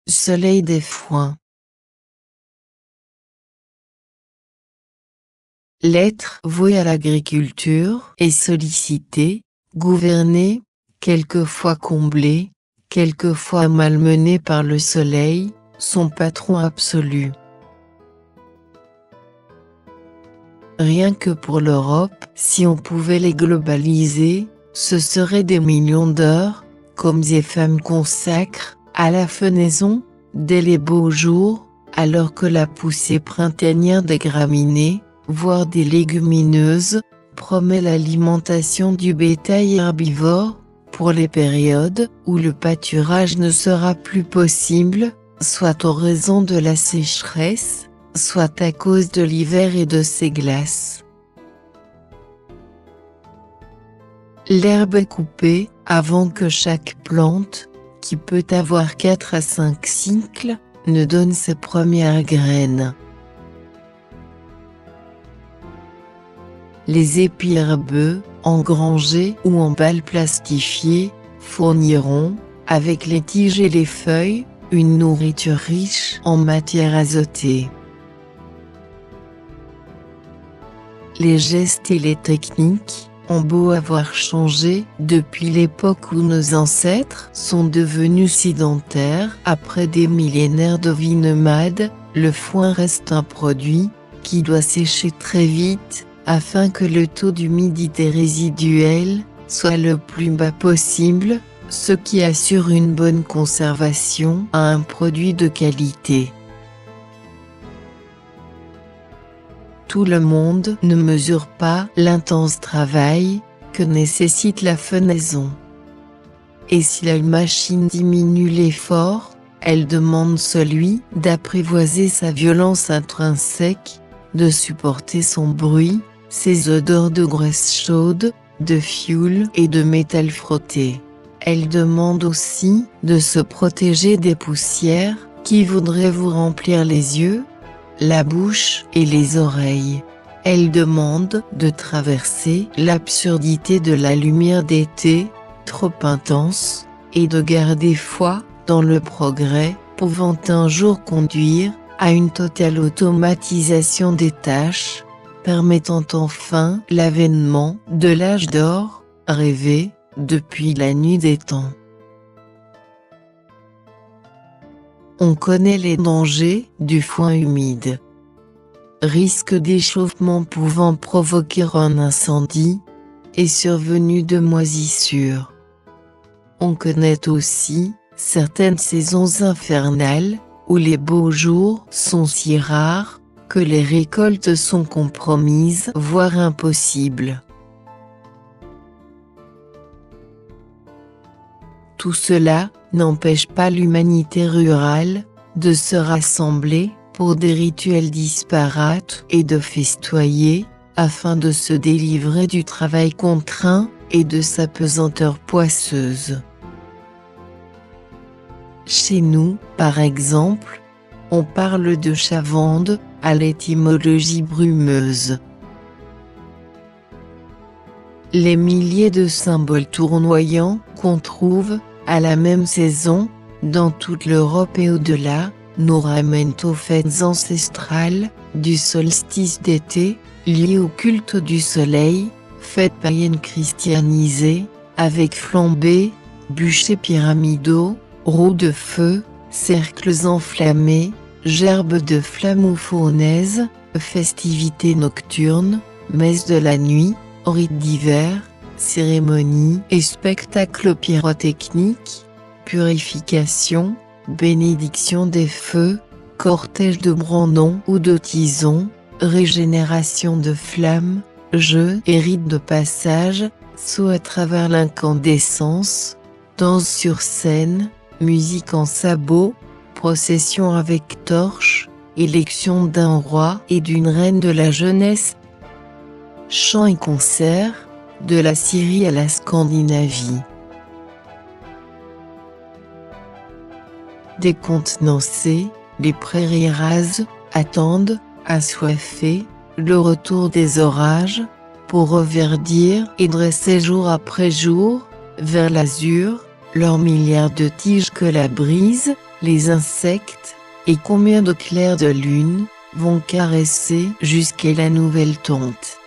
Soleil des foins. L'être voué à l'agriculture est sollicité, gouverné, quelquefois comblé, quelquefois malmené par le soleil, son patron absolu. Rien que pour l'Europe, si on pouvait les globaliser, ce seraient des millions d'heures, qu'hommes et femmes consacrent, à la fenaison, dès les beaux jours, alors que la poussée printanière des graminées, voire des légumineuses, promet l'alimentation du bétail herbivore, pour les périodes où le pâturage ne sera plus possible, soit en raison de la sécheresse, soit à cause de l'hiver et de ses glaces. L'herbe est coupée avant que chaque plante, qui peut avoir 4 à 5 cycles, ne donne ses premières graines. Les épis herbeux, engrangés ou en balles plastifiées, fourniront, avec les tiges et les feuilles, une nourriture riche en matière azotée. Les gestes et les techniques ont beau avoir changé depuis l'époque où nos ancêtres sont devenus sédentaires après des millénaires de vie nomade, le foin reste un produit qui doit sécher très vite afin que le taux d'humidité résiduel soit le plus bas possible, ce qui assure une bonne conservation à un produit de qualité. Tout le monde ne mesure pas l'intense travail que nécessite la fenaison. Et si la machine diminue l'effort, elle demande celui d'apprivoiser sa violence intrinsèque, de supporter son bruit, ses odeurs de graisse chaude, de fioul et de métal frotté. Elle demande aussi de se protéger des poussières qui voudraient vous remplir les yeux, la bouche et les oreilles. Elle demande de traverser l'absurdité de la lumière d'été, trop intense, et de garder foi dans le progrès, pouvant un jour conduire à une totale automatisation des tâches, permettant enfin l'avènement de l'âge d'or, rêvé depuis la nuit des temps. On connaît les dangers du foin humide. Risque d'échauffement pouvant provoquer un incendie, et survenue de moisissure. On connaît aussi certaines saisons infernales, où les beaux jours sont si rares, que les récoltes sont compromises voire impossibles. Tout cela n'empêche pas l'humanité rurale de se rassembler pour des rituels disparates et de festoyer, afin de se délivrer du travail contraint et de sa pesanteur poisseuse. Chez nous, par exemple, on parle de chavande à l'étymologie brumeuse. Les milliers de symboles tournoyants qu'on trouve à la même saison, dans toute l'Europe et au-delà, nous ramènent aux fêtes ancestrales du solstice d'été, liées au culte du soleil, fêtes païennes christianisées, avec flambées, bûchers pyramidaux, roues de feu, cercles enflammés, gerbes de flammes ou fournaises, festivités nocturnes, messes de la nuit, rites d'hiver, cérémonies et spectacles pyrotechniques, purification, bénédiction des feux, cortège de brandons ou de tisons, régénération de flammes, jeux et rites de passage, saut à travers l'incandescence, danse sur scène, musique en sabots, procession avec torches, élection d'un roi et d'une reine de la jeunesse, chants et concerts, de la Syrie à la Scandinavie. Décontenancés, les prairies rases attendent, assoiffées, le retour des orages, pour reverdir et dresser jour après jour, vers l'azur, leurs milliards de tiges que la brise, les insectes, et combien de clairs de lune vont caresser jusqu'à la nouvelle tonte.